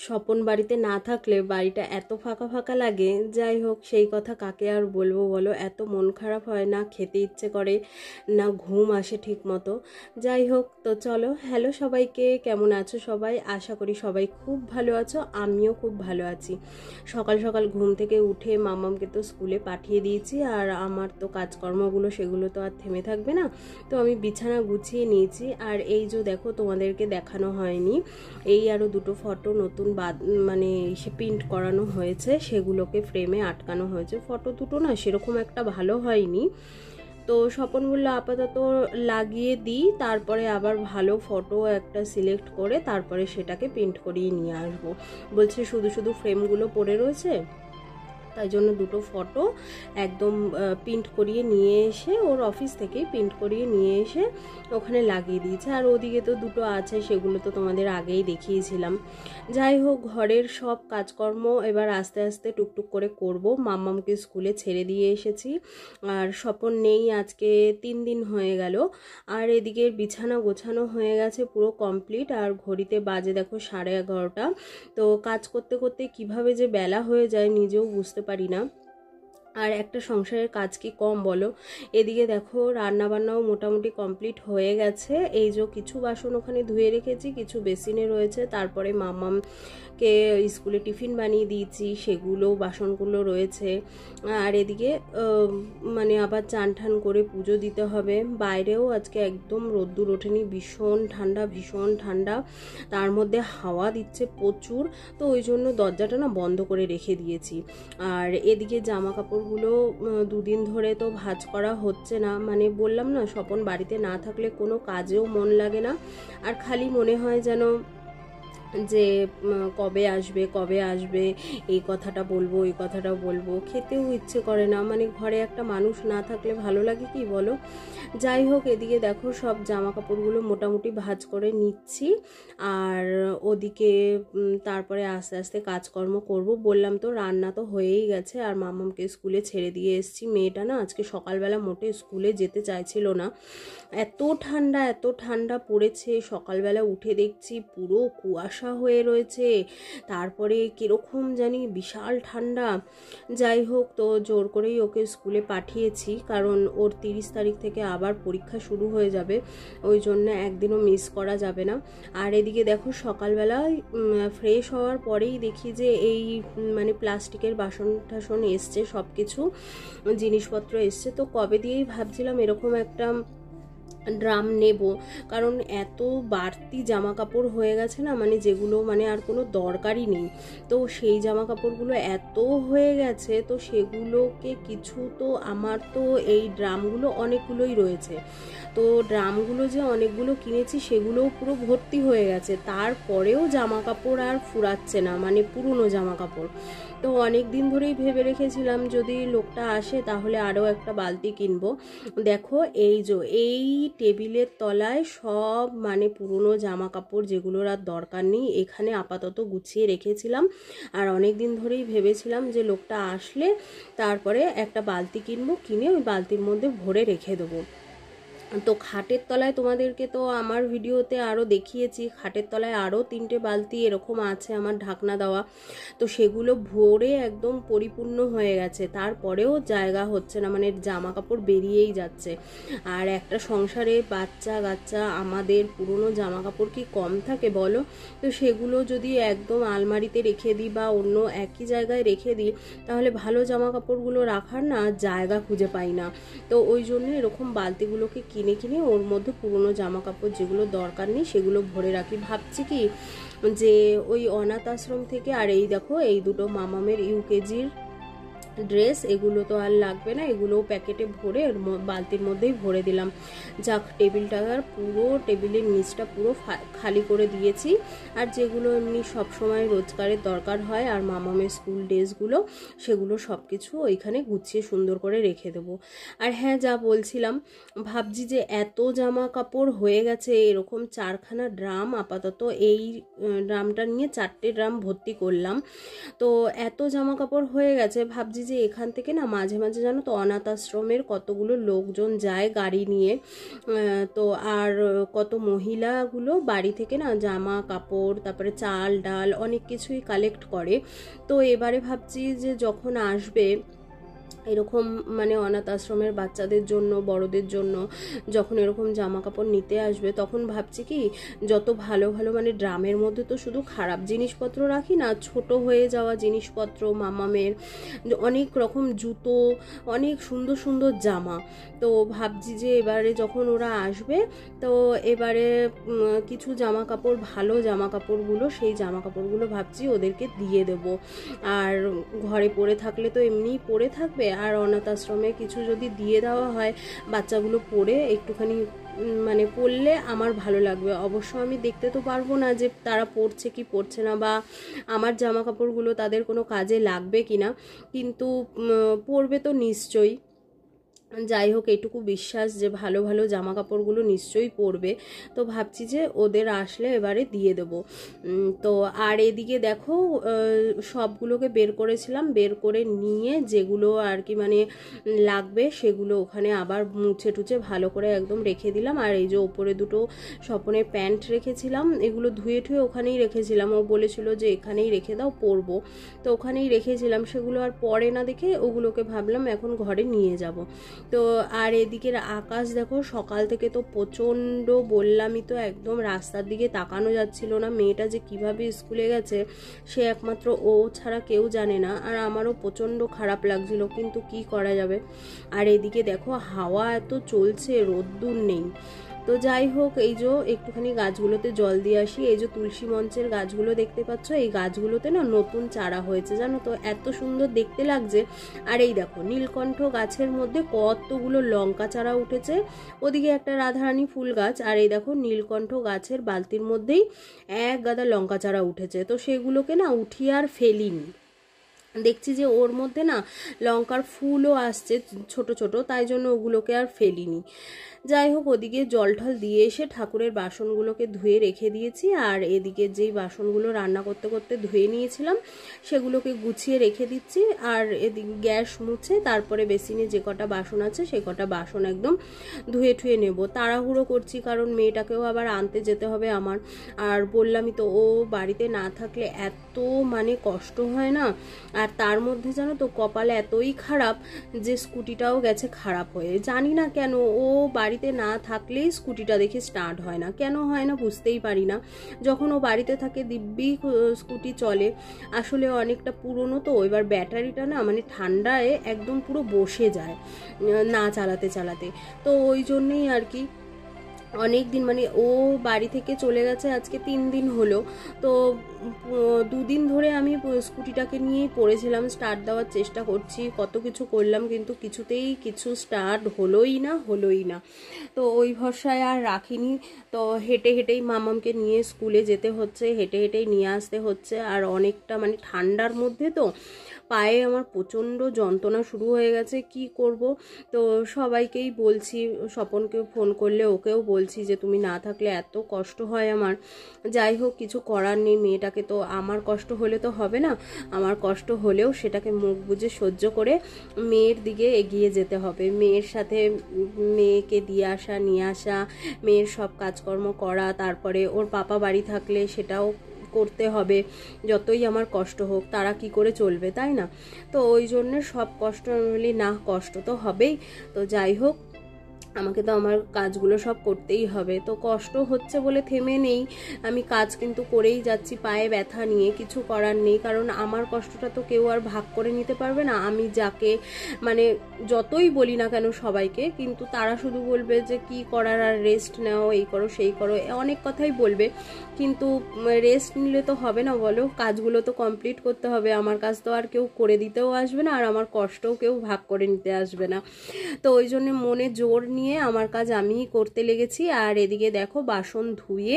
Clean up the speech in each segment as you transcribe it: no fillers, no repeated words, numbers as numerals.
স্বপন বাড়িতে না থাকলে বাড়িটা এত ফাঁকা ফাঁকা লাগে। যাই হোক, সেই কথা কাকে আর বলবো বলো, এত মন খারাপ হয়, না খেতে ইচ্ছে করে, না ঘুম আসে ঠিক মতো। যাই হোক, তো চলো, হ্যালো সবাইকে, কেমন আছো সবাই? আশা করি সবাই খুব ভালো আছো, আমিও খুব ভালো আছি। সকাল সকাল ঘুম থেকে উঠে মামামকে তো স্কুলে পাঠিয়ে দিয়েছি, আর আমার তো কাজকর্মগুলো সেগুলো তো আর থেমে থাকবে না। তো আমি বিছানা গুছিয়ে নিয়েছি, আর এই যে দেখো, তোমাদেরকে দেখানো হয়নি, এই আরও দুটো ফটো নতুন মানে সে প্রিন্ট করানো হয়েছে, সেগুলোকে ফ্রেমে আটকানো হয়েছে। ফটো দুটো না সেরকম একটা ভালো হয়নি, তো স্বপন বললো আপাতত লাগিয়ে দিই, তারপরে আবার ভালো ফটো একটা সিলেক্ট করে তারপরে সেটাকে প্রিন্ট করিয়ে নিয়ে আসবো। বলছে শুধু শুধু ফ্রেমগুলো পড়ে রয়েছে, তাই জন্য দুটো ফটো একদম প্রিন্ট করিয়ে নিয়ে এসে, ওর অফিস থেকেই প্রিন্ট করিয়ে নিয়ে এসে ওখানে লাগিয়ে দিয়েছে। আর ওদিকে তো দুটো আছে, সেগুলো তো তোমাদের আগেই দেখিয়েছিলাম। যাই হোক, ঘরের সব কাজকর্ম এবার আস্তে আস্তে টুকটুক করে করব। মাম্মামকে স্কুলে ছেড়ে দিয়ে এসেছি, আর স্বপন নেই আজকে 3 দিন হয়ে গেল। আর এদিকে বিছানা গোছানো হয়ে গেছে পুরো কমপ্লিট, আর ঘড়িতে বাজে দেখো 11:30। তো কাজ করতে করতে কিভাবে যে বেলা হয়ে যায় নিজেও বুঝতে পারি না। আর একটা সংসারের কাজ কি কম বলো? এদিকে দেখো রান্না বান্নাও মোটামুটি কমপ্লিট হয়ে গেছে। এই যে কিছু বাসন ওখানে ধুয়ে রেখেছি, কিছু বেসিনে রয়েছে, তারপরে মামামকে স্কুলে টিফিন বানিয়ে দিয়েছি, সেগুলো বাসনগুলো রয়েছে। আর এদিকে মানে আবার চান ঠান করে পুজো দিতে হবে। বাইরেও আজকে একদম রোদ্দুর ওঠেনি, ভীষণ ঠান্ডা, ভীষণ ঠান্ডা, তার মধ্যে হাওয়া দিচ্ছে প্রচুর। তো ওই জন্য দরজাটা না বন্ধ করে রেখে দিয়েছি। আর এদিকে জামা কাপড়গুলো 2 দিন ধরে তো ভাঁজ করা হচ্ছে না, মানে বললাম না, স্বপন বাড়িতে না থাকলে কোনো কাজেও মন লাগে না, আর খালি মনে হয় যেন যে কবে আসবে কবে আসবে, এই কথাটা বলবো এই কথাটা বলবো, খেতেও ইচ্ছে করে না। মানে ঘরে একটা মানুষ না থাকলে ভালো লাগে কি বলো? যাই হোক, এদিকে দেখো সব জামা কাপড়গুলো মোটামুটি ভাঁজ করে নিচ্ছি, আর ওদিকে তারপরে আস্তে আস্তে কাজকর্ম করব। বললাম তো রান্না তো হয়েই গেছে, আর মামামকে স্কুলে ছেড়ে দিয়ে এসেছি। মেয়েটা না আজকে সকালবেলা মোটে স্কুলে যেতে চাইছিল না, এত ঠান্ডা পড়েছে। সকালবেলা উঠে দেখছি পুরো কুয়াশা হয়ে রয়েছে, তারপরে কিরকম জানি বিশাল ঠান্ডা। যাই হোক, তো জোর করেই ওকে স্কুলে পাঠিয়েছি, কারণ ওর 30 তারিখ থেকে আবার পরীক্ষা শুরু হয়ে যাবে, ওই জন্য একদিনও মিস করা যাবে না। আর এদিকে দেখো সকালবেলায় ফ্রেশ হওয়ার পরেই দেখি যে এই মানে প্লাস্টিকের বাসন টাসন এসছে, সব কিছু জিনিসপত্র এসছে। তো কবে দিয়েই ভাবছিলাম এরকম একটা ড্রাম নেব, কারণ এত বাড়তি জামা কাপড় হয়ে গেছে না, মানে যেগুলো মানে আর কোনো দরকারই নেই। তো সেই জামা কাপড়গুলো এত হয়ে গেছে, তো সেগুলোকে কিছু, তো আমার তো এই ড্রামগুলো অনেকগুলোই রয়েছে, তো ড্রামগুলো যে অনেকগুলো কিনেছি সেগুলোও পুরো ভর্তি হয়ে গেছে, তারপরেও জামা কাপড় আর ফুরাচ্ছে না, মানে পুরনো জামা কাপড়। তো অনেক দিন ধরেই ভেবে রেখেছিলাম যদি লোকটা আসে তাহলে আরও একটা বালতি কিনবো। দেখো এই টেবিলের তলায় সব মানে পুরনো জামা কাপড়, যেগুলোর আর দরকার নেই, এখানে আপাতত গুছিয়ে রেখেছিলাম। আর অনেক দিন ধরেই ভেবেছিলাম যে লোকটা আসলে তারপরে একটা বালতি কিনবো, কিনে ওই বালতির মধ্যে ভরে রেখে দেবো। তো খাটের তলায় তোমাদেরকে তো আমার ভিডিওতে আরও দেখিয়েছি, খাটের তলায় আরও 3টে বালতি এরকম আছে আমার ঢাকনা দেওয়া, তো সেগুলো ভরে একদম পরিপূর্ণ হয়ে গেছে, তারপরেও জায়গা হচ্ছে না, মানে জামা কাপড় বেরিয়েই যাচ্ছে। আর একটা সংসারে বাচ্চা কাচ্চা, আমাদের পুরনো জামা কাপড় কি কম থাকে বলো? তো সেগুলো যদি একদম আলমারিতে রেখে দিই বা অন্য একই জায়গায় রেখে দিই, তাহলে ভালো জামা কাপড়গুলো রাখার না জায়গা খুঁজে পাই না। তো ওই জন্য এরকম বালতিগুলোকে কিনে কিনে ওর মধ্যে পুরনো জামা কাপড় যেগুলো দরকার নেই সেগুলো ভরে রাখি। ভাবছি কি যে ওই অনাথ আশ্রম থেকে, আর এই দেখো এই দুটো মামামের ইউকেজির ড্রেস, এগুলো তো আর লাগবে না, এগুলোও প্যাকেটে ভরে বালতির মধ্যেই ভরে দিলাম। যাক, টেবিলটার পুরো টেবিলের নিচটা পুরো খালি করে দিয়েছি। আর যেগুলো এমনি সবসময় রোজগারের দরকার হয় আর মামামের স্কুল ড্রেসগুলো, সেগুলো সব কিছু ওইখানে গুছিয়ে সুন্দর করে রেখে দেবো। আর হ্যাঁ, যা বলছিলাম, ভাবছি যে এত জামা কাপড় হয়ে গেছে, এরকম 4খানা ড্রাম, আপাতত এই ড্রামটা নিয়ে 4টে ড্রাম ভর্তি করলাম। তো এত জামা কাপড় হয়ে গেছে, ভাবছি যে এখান থেকে না মাঝে মাঝে জানো তো অনাথ আশ্রমের কতগুলো লোকজন যায় গাড়ি নিয়ে, তো আর কত মহিলাগুলো বাড়ি থেকে না জামা কাপড় তারপরে চাল ডাল অনেক কিছুই কালেক্ট করে। তো এবারে ভাবছি যে যখন আসবে এরকম মানে অনাথ আশ্রমের বাচ্চাদের জন্য বড়দের জন্য যখন এরকম জামা কাপড় নিতে আসবে, তখন ভাবছি কি যত ভালো ভালো মানে ড্রামের মধ্যে তো শুধু খারাপ জিনিসপত্র রাখি না, ছোট হয়ে যাওয়া জিনিসপত্র, মামামের অনেক রকম জুতো, অনেক সুন্দর সুন্দর জামা। তো ভাবছি যে এবারে যখন ওরা আসবে তো এবারে কিছু জামা কাপড়, ভালো জামা কাপড়গুলো, সেই জামা কাপড়গুলো ভাবছি ওদেরকে দিয়ে দেব। আর ঘরে পরে থাকলে তো এমনিই পরে থাকবে, আর অনাথ আশ্রমে কিছু যদি দিয়ে দেওয়া হয় বাচ্চাগুলো পরে একটুখানি মানে পরলে আমার ভালো লাগবে। অবশ্য আমি দেখতে তো পারবো না যে তারা পরছে কি পরছে না, বা আমার জামা কাপড়গুলো তাদের কোনো কাজে লাগবে কিনা, কিন্তু পরবে তো নিশ্চয়ই। যাই হোক, এটুকু বিশ্বাস যে ভালো ভালো জামা কাপড়গুলো নিশ্চয়ই পরবে। তো ভাবছি যে ওদের আসলে এবারে দিয়ে দেব। তো আর এদিকে দেখো সবগুলোকে বের করেছিলাম, বের করে নিয়ে যেগুলো আর কি মানে লাগবে সেগুলো ওখানে আবার মুছে টুছে ভালো করে একদম রেখে দিলাম। আর এই যে ওপরে দুটো স্বপনের প্যান্ট রেখেছিলাম, এগুলো ধুয়ে ঠুয়ে ওখানেই রেখেছিলাম। ও বলেছিল যে এখানেই রেখে দাও, পরবো, তো ওখানেই রেখেছিলাম। সেগুলো আর পরে না দেখে ওগুলোকে ভাবলাম এখন ঘরে নিয়ে যাব। তো আর এদিকের আকাশ দেখো, সকাল থেকে তো প্রচণ্ড, বললামই তো একদম রাস্তার দিকে তাকানো যাচ্ছিল না। মেয়েটা যে কিভাবে স্কুলে গেছে সে একমাত্র ও ছাড়া কেউ জানে না। আর আমারও প্রচণ্ড খারাপ লাগছিল, কিন্তু কি করা যাবে। আর এদিকে দেখো হাওয়া এত চলছে, রোদ্দুর নেই। তো যাই হোক, এই যে একটুখানি গাছগুলোতে জল দিয়ে আসি। এই যে তুলসী মঞ্চের গাছগুলো দেখতে পাচ্ছ, এই গাছগুলোতে না নতুন চারা হয়েছে জানো তো, এত সুন্দর দেখতে লাগছে। আর এই দেখো নীলকণ্ঠ গাছের মধ্যে কতগুলো লঙ্কা চারা উঠেছে, ওদিকে একটা রাধারানী ফুল গাছ, আর এই দেখো নীলকণ্ঠ গাছের বালতির মধ্যেই এক গাদা লঙ্কা চারা উঠেছে। তো সেগুলোকে না উঠিয়ে আর ফেলিনি, দেখছি যে ওর মধ্যে না লঙ্কার ফুলও আসছে ছোট ছোট, তাই জন্য ওগুলোকে আর ফেলিনি। যাই হোক, ওদিকে জল ঠল দিয়ে এসে ঠাকুরের বাসনগুলোকে ধুয়ে রেখে দিয়েছি। আর এদিকে যেই বাসনগুলো রান্না করতে করতে ধুয়ে নিয়েছিলাম সেগুলোকে গুছিয়ে রেখে দিচ্ছি। আর এদিকে গ্যাস মুছে তারপরে বেসিনে যে কটা বাসন আছে সে কটা বাসন একদম ধুয়ে ঠুয়ে নেব। তাড়াহুড়ো করছি কারণ মেয়েটাকেও আবার আনতে যেতে হবে আমার। আর বললামই তো, ও বাড়িতে না থাকলে এত মানে কষ্ট হয় না। আর তার মধ্যে জানো তো কপাল এতই খারাপ যে স্কুটিটাও গেছে খারাপ হয়ে, জানি না কেন। ও বাড়িতে না থাকলেই স্কুটিটা দেখে স্টার্ট হয় না, কেন হয় না বুঝতেই পারি না। যখন ও বাড়িতে থাকে দিব্যি স্কুটি চলে। আসলে অনেকটা পুরনো তো, এবার ব্যাটারিটা না মানে ঠান্ডায় একদম পুরো বসে যায় না চালাতে চালাতে। তো ওই জন্যেই আর কি অনেক দিন মানে ও বাড়ি থেকে চলে গেছে আজকে 3 দিন হলো। তো 2 দিন ধরে আমি স্কুটিটাকে নিয়েই পড়েছিলাম, স্টার্ট দেওয়ার চেষ্টা করছি, কত কিছু করলাম, কিন্তু কিছুতেই কিছু স্টার্ট হলোই না। তো ওই ভরসায় আর রাখিনি। তো হেঁটে হেঁটেই মামামকে নিয়ে স্কুলে যেতে হচ্ছে, হেঁটে হেঁটেই নিয়ে আসতে হচ্ছে। আর অনেকটা মানে ঠান্ডার মধ্যে তো পায়ে আমার প্রচণ্ড যন্ত্রণা শুরু হয়ে গেছে, কি করব। তো সবাইকেই বলছি, স্বপনকে ফোন করলে ওকেও বলছি যে তুমি না থাকলে এত কষ্ট হয় আমার। যাই হোক, কিছু করার নেই, মেয়েটাকে তো আমার কষ্ট হলে তো হবে না, আমার কষ্ট হলেও সেটাকে মুখ বুজে সহ্য করে মেয়ের দিকে এগিয়ে যেতে হবে। মেয়ের সাথে মেয়েকে দিয়ে আসা নিয়ে আসা, মেয়ের সব কাজকর্ম করা, তারপরে ওর পাপা বাড়ি থাকলে সেটাও করতে হবে। যতই আমার কষ্ট হোক তারা কি করে চলবে, তাই না? তো ওই জন্য সব কষ্ট আমি বলি না, কষ্ট তো হবেই। তো যাই হোক, আমাকে তো আমার কাজগুলো সব করতেই হবে। তো কষ্ট হচ্ছে বলে থেমে নেই, আমি কাজ কিন্তু করেই যাচ্ছি পায়ে ব্যথা নিয়ে, কিছু করার নেই। কারণ আমার কষ্টটা তো কেউ আর ভাগ করে নিতে পারবে না। আমি যাকে মানে যতই বলি না কেন সবাইকে, কিন্তু তারা শুধু বলবে যে কি করার, আর রেস্ট নাও, এই করো সেই করো, অনেক কথাই বলবে। কিন্তু রেস্ট নিলে তো হবে না বলো, কাজগুলো তো কমপ্লিট করতে হবে। আমার কাজ তো আর কেউ করে দিতেও আসবে না, আর আমার কষ্টও কেউ ভাগ করে নিতে আসবে না। তো ওই জন্য মনে জোর নিয়ে আমার কাজ আমিই করতে লেগেছি। আর এদিকে দেখো বাসন ধুয়ে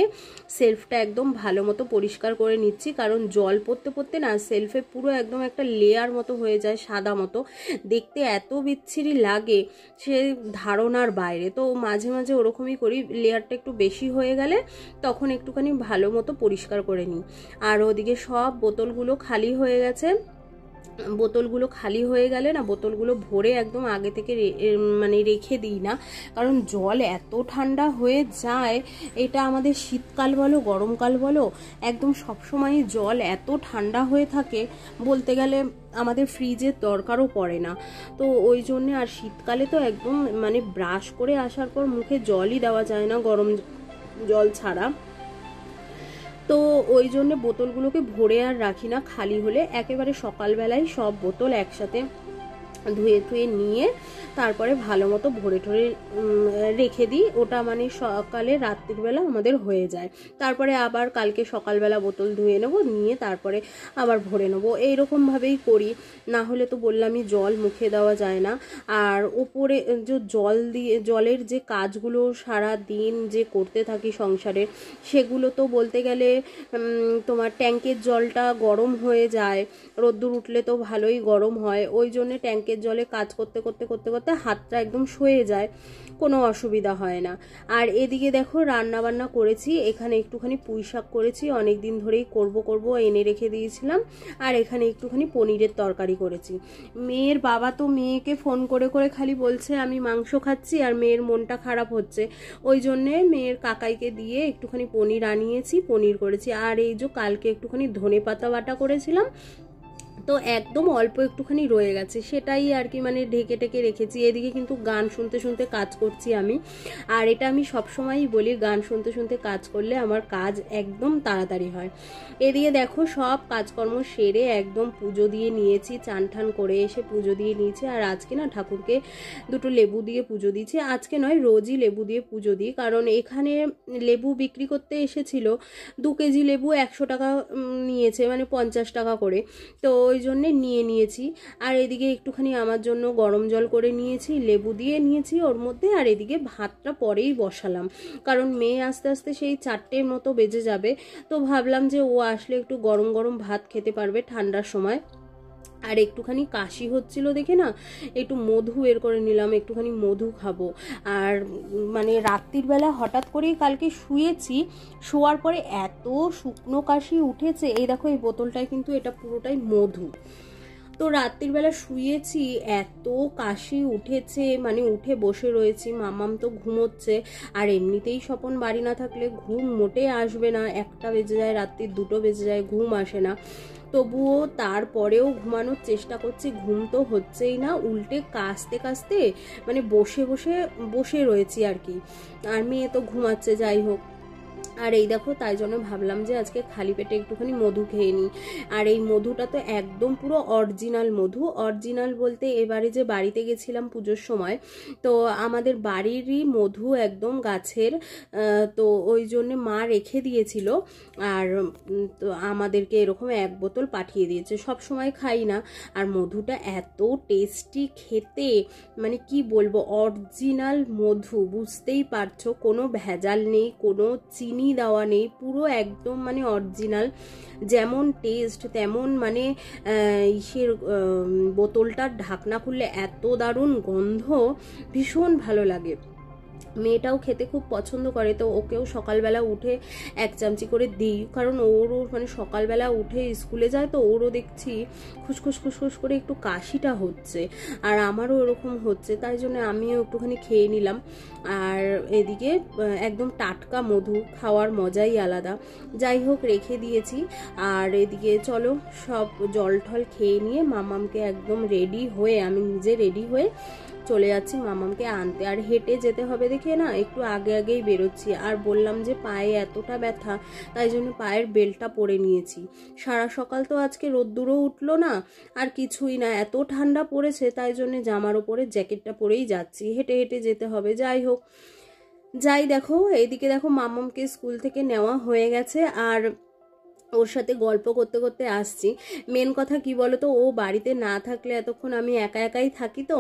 সেলফটা একদম ভালো মতো পরিষ্কার করে নিচ্ছি, কারণ জল পড়তে পড়তে না সেলফে পুরো একদম একটা লেয়ার মতো হয়ে যায়, সাদা মতো দেখতে এত বিচ্ছিরি লাগে সে ধারণার বাইরে। তো মাঝে মাঝে ওরকমই করি, লেয়ারটা একটু বেশি হয়ে গেলে তখন একটুখানি ভালো মতো পরিষ্কার করে নিই। আর ওদিকে সব বোতলগুলো খালি হয়ে গেছে, বোতলগুলো খালি হয়ে গেলে না বোতলগুলো ভরে একদম আগে থেকে মানে রেখে দিই না, কারণ জল এত ঠান্ডা হয়ে যায়। এটা আমাদের শীতকাল বলো গরমকাল বলো একদম সবসময় জল এত ঠান্ডা হয়ে থাকে, বলতে গেলে আমাদের ফ্রিজের দরকারও পড়ে না। তো ওই জন্যে, আর শীতকালে তো একদম মানে ব্রাশ করে আসার পর মুখে জলই দেওয়া যায় না গরম জল ছাড়া। তো ওই জন্য বোতলগুলোকে ভরে আর রাখি না, খালি হলে একেবারে সকালবেলায় সব বোতল একসাথে ধুয়ে নিয়ে তারপরে ভালো মতো ভরে ঠরে রেখে দিই। ওটা মানে সকালে রাত্রিবেলা আমাদের হয়ে যায়। তারপরে আবার কালকে সকালবেলা বোতল ধুয়ে নেব, নিয়ে তারপরে আবার ভরে নেবো, এইরকমভাবেই করি। না হলে তো বললামই জল মুখে দেওয়া যায় না। আর ওপরে যে জলের যে কাজগুলো সারা দিন যে করতে থাকি সংসারে, সেগুলো তো বলতে গেলে তোমার ট্যাঙ্কের জলটা গরম হয়ে যায়, রোদ্দুর উঠলে তো ভালোই গরম হয়। ওই জন্য ট্যাঙ্কের জলে কাজ করতে করতে করতে করতে হাতটা একদম সয়ে যায়, কোনো অসুবিধা হয় না। আর এদিকে দেখো রান্না বান্না করেছি, এখানে একটুখানি পুঁই শাক করেছি, অনেক দিন ধরেই করব এনে রেখে দিয়েছিলাম। আর এখানে একটুখানি পনিরের তরকারি করেছি। মেয়ের বাবা তো মেয়েকে ফোন করে করে খালি বলছে আমি মাংস খাচ্ছি, আর মেয়ের মনটা খারাপ হচ্ছে। ওই জন্যে মেয়ের কাকাইকে দিয়ে একটুখানি পনির আনিয়েছি, পনির করেছি। আর এই যে কালকে একটুখানি ধনে পাতা বাটা করেছিলাম, তো একদম অল্প একটুখানি রয়ে গেছে, সেটাই আর কি মানে ঢেকে ঢেকে রেখেছি। এদিকে কিন্তু গান শুনতে শুনতে কাজ করছি আমি, আর এটা আমি সবসময়ই বলি গান শুনতে শুনতে কাজ করলে আমার কাজ একদম তাড়াতাড়ি হয়। এদিকে দেখো সব কাজকর্ম সেরে একদম পুজো দিয়ে নিয়েছি, চান ঠান করে এসে পুজো দিয়ে নিয়েছি। আর আজকে না ঠাকুরকে দুটো লেবু দিয়ে পুজো দিয়েছি। আজকে নয়, রোজই লেবু দিয়ে পুজো দিই, কারণ এখানে লেবু বিক্রি করতে এসেছিল, 2 কেজি লেবু 100 টাকা নিয়েছে, মানে 50 টাকা করে। তো ওই জন্যে নিয়েছি। আর এদিকে একটুখানি আমার জন্য গরম জল করে নিয়েছি, লেবু দিয়ে নিয়েছি ওর মধ্যে। আর এদিকে ভাতটা পরেই বসালাম, কারণ মেয়ে আস্তে আস্তে সেই 4টের মতো বেজে যাবে। তো ভাবলাম যে ও আসলে একটু গরম গরম ভাত খেতে পারবে ঠান্ডার সময়। আর একটুখানি কাশি হচ্ছিল দেখে না একটু মধু বের করে নিলাম, একটুখানি মধু খাবো। আর মানে রাত্রির বেলা হঠাৎ করেই কালকে শুয়েছি, শোয়ার পরে এত শুকনো কাশি উঠেছে। এই দেখো এই বোতলটায় কিন্তু এটা পুরোটাই মধু। তো রাত্রির বেলা শুয়েছি, এত কাশি উঠেছে, মানে উঠে বসে রয়েছি। মামাম তো ঘুমোচ্ছে, আর এমনিতেই স্বপন বাড়ি না থাকলে ঘুম মোটে আসবে না, 1টা বেজে যায়, রাত্রি 2টো বেজে যায়, ঘুম আসে না। তবুও তারপরেও ঘুমানোর চেষ্টা করছি, ঘুম তো হচ্ছেই না, উল্টে কাশতে কাশতে মানে বসে রয়েছি আর কি। আর মেয়ে তো ঘুমাচ্ছে, যাই হোক। আর এই দেখো তাই জন্য ভাবলাম যে আজকে খালি পেটে একটুখানি মধু খেয়ে নিই। আর এই মধুটা তো একদম পুরো অরিজিনাল মধু। অরিজিনাল বলতে এবারে যে বাড়িতে গেছিলাম পুজোর সময়, তো আমাদের বাড়িরই মধু একদম গাছের, তো ওই জন্যে মা রেখে দিয়েছিল। আর তো আমাদেরকে এরকম 1 বোতল পাঠিয়ে দিয়েছে, সব সময় খাই না। আর মধুটা এত টেস্টি খেতে, মানে কি বলবো, অরিজিনাল মধু, বুঝতেই পারছো, কোনো ভেজাল নেই, কোনো চিনি দেওয়া নেই, পুরো একদম মানে অরিজিনাল। যেমন টেস্ট তেমন মানে ইসের বোতলটার ঢাকনা খুললে এত দারুণ গন্ধ, ভীষণ ভালো লাগে। মেয়েটাও খেতে খুব পছন্দ করে, তো ওকেও সকালবেলা উঠে 1 চামচি করে দিই, কারণ ওরও মানে সকালবেলা উঠে স্কুলে যায়, তো ওরও দেখছি খুসখুস করে একটু কাশিটা হচ্ছে, আর আমারও ওরকম হচ্ছে, তাই জন্য আমিও একটুখানি খেয়ে নিলাম। আর এদিকে একদম টাটকা মধু খাওয়ার মজাই আলাদা। যাই হোক রেখে দিয়েছি। আর এদিকে চলো সব জল ঠল খেয়ে নিয়ে মামামকে একদম রেডি হয়ে, আমি নিজে রেডি হয়ে চলে যাচ্ছি মামামকে আনতে। আর হেঁটে যেতে হবে দেখে না একটু আগেই বেরোচ্ছি। আর বললাম যে পায়ে এতটা ব্যথা, তাই জন্য পায়ের বেল্টটা পরে নিয়েছি। সারা সকাল তো আজকে রোদ্দুরও উঠলো না, আর কিছুই না, এত ঠান্ডা পড়েছে, তাই জন্য জামার ওপরে জ্যাকেটটা পরেই যাচ্ছি। হেঁটে হেঁটে যেতে হবে, যাই হোক। দেখো এইদিকে দেখো মামামকে স্কুল থেকে নেওয়া হয়ে গেছে, আর ওর সাথে গল্প করতে করতে আসছি। মেন কথা কি বলতো, ও বাড়িতে না থাকলে এতক্ষণ আমি একাই থাকি, তো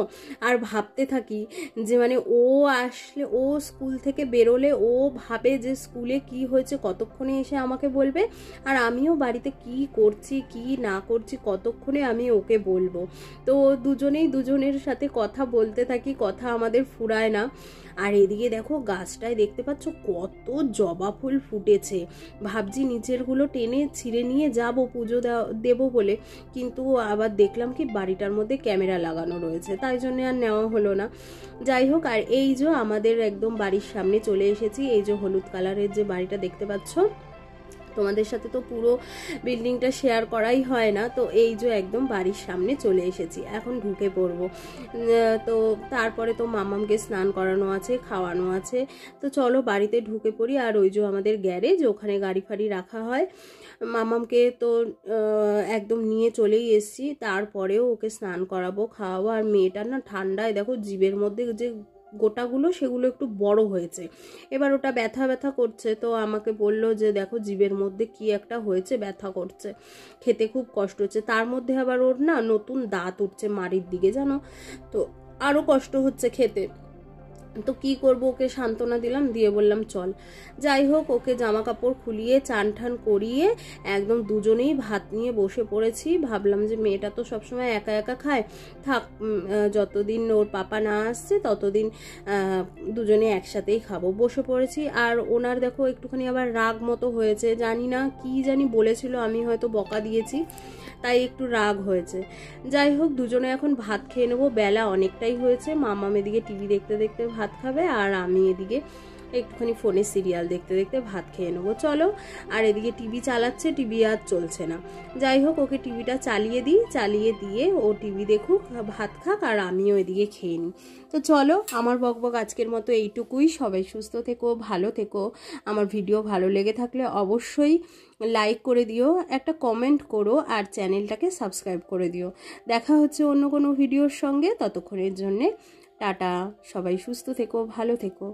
আর ভাবতে থাকি যে মানে ও আসলে, ও স্কুল থেকে বেরোলে ও ভাবে যে স্কুলে কি হয়েছে কতক্ষণে এসে আমাকে বলবে, আর আমিও বাড়িতে কি করছি কি না করছি কতক্ষণে আমি ওকে বলবো। তো দুজনেই দুজনের সাথে কথা বলতে থাকি, কথা আমাদের ফুরায় না। আর এদিকে দেখো গাছটায় দেখতে পাচ্ছ কত জবা ফুল ফুটেছে, ভাবছি নিচেরগুলো টেনে ছিঁড়ে নিয়ে যাব পুজো দেবো বলে, কিন্তু আবার দেখলাম কি বাড়িটার মধ্যে ক্যামেরা লাগানো রয়েছে, তাই জন্য আর নেওয়া হলো না। যাই হোক, আর এই যে আমাদের একদম বাড়ির সামনে চলে এসেছি। এই যে হলুদ কালারের যে বাড়িটা দেখতে পাচ্ছ, তোমাদের সাথে তো পুরো বিল্ডিংটা শেয়ার করাই হয় না, তো এই যে একদম বাড়ির সামনে চলে এসেছি, এখন ঢুকে পড়বো। তো তারপরে তো মামামকে স্নান করানো আছে, খাওয়ানো আছে, তো চলো বাড়িতে ঢুকে পড়ি। আর ওই যে আমাদের গ্যারেজ, ওখানে গাড়ি ফাড়ি রাখা হয়। মামামকে তো একদম নিয়ে চলেই এসছি, তারপরেও ওকে স্নান করাবো, খাওয়াবো। আর মেয়েটার না ঠান্ডায় দেখো জিভের মধ্যে যে গোটাগুলো সেগুলো একটু বড় হয়েছে, এবার ওটা ব্যথা ব্যথা করছে। তো আমাকে বলল যে দেখো জিভের মধ্যে কি একটা হয়েছে, ব্যথা করছে, খেতে খুব কষ্ট হচ্ছে। তার মধ্যে আবার ওর না নতুন দাঁত উঠছে মাড়ির দিকে, জানো তো, আরও কষ্ট হচ্ছে খেতে। তো কি করব, ওকে সান্ত্বনা দিলাম, দিয়ে বললাম চল। যাই হোক, ওকে জামা কাপড় খুলিয়ে চান ঠান করিয়ে একদম দুজনেই ভাত নিয়ে বসে পড়েছি। ভাবলাম যে মেয়েটা তো সবসময় একা একা খায়, থাক যতদিন ওর পাপা না আসছে ততদিন দুজনে একসাথেই খাবো। বসে পড়েছি। আর ওনার দেখো একটুখানি আবার রাগ মতো হয়েছে, জানি না কি জানি বলেছিল, আমি হয়তো বকা দিয়েছি, তাই একটু রাগ হয়েছে। যাই হোক, দুজনে এখন ভাত খেয়ে নেবো, বেলা অনেকটাই হয়েছে। মামাম এদিকে টিভি দেখতে দেখতে ভাত খাবে, আর আমি এদিকে একটুখানি ফোনে সিরিয়াল দেখতে দেখতে ভাত খেয়ে নেবো, চলো। আর এদিকে টিভি চালাচ্ছে, টিভি আর চলছে না। যাই হোক, ওকে টিভিটা চালিয়ে দিই, চালিয়ে দিয়ে ও টিভি দেখুক, ভাত খাক, আর আমিও এদিকে খেয়ে নিই। তো চলো, আমার বকবক আজকের মতো এইটুকুই। সবাই সুস্থ থেকো, ভালো থেকো। আমার ভিডিও ভালো লেগে থাকলে অবশ্যই লাইক করে দিও, একটা কমেন্ট করো, আর চ্যানেলটাকে সাবস্ক্রাইব করে দিও। দেখা হচ্ছে অন্য কোনো ভিডিওর সঙ্গে, ততক্ষণের জন্যে টাটা। সবাই সুস্থ থেকো, ভালো থেকো।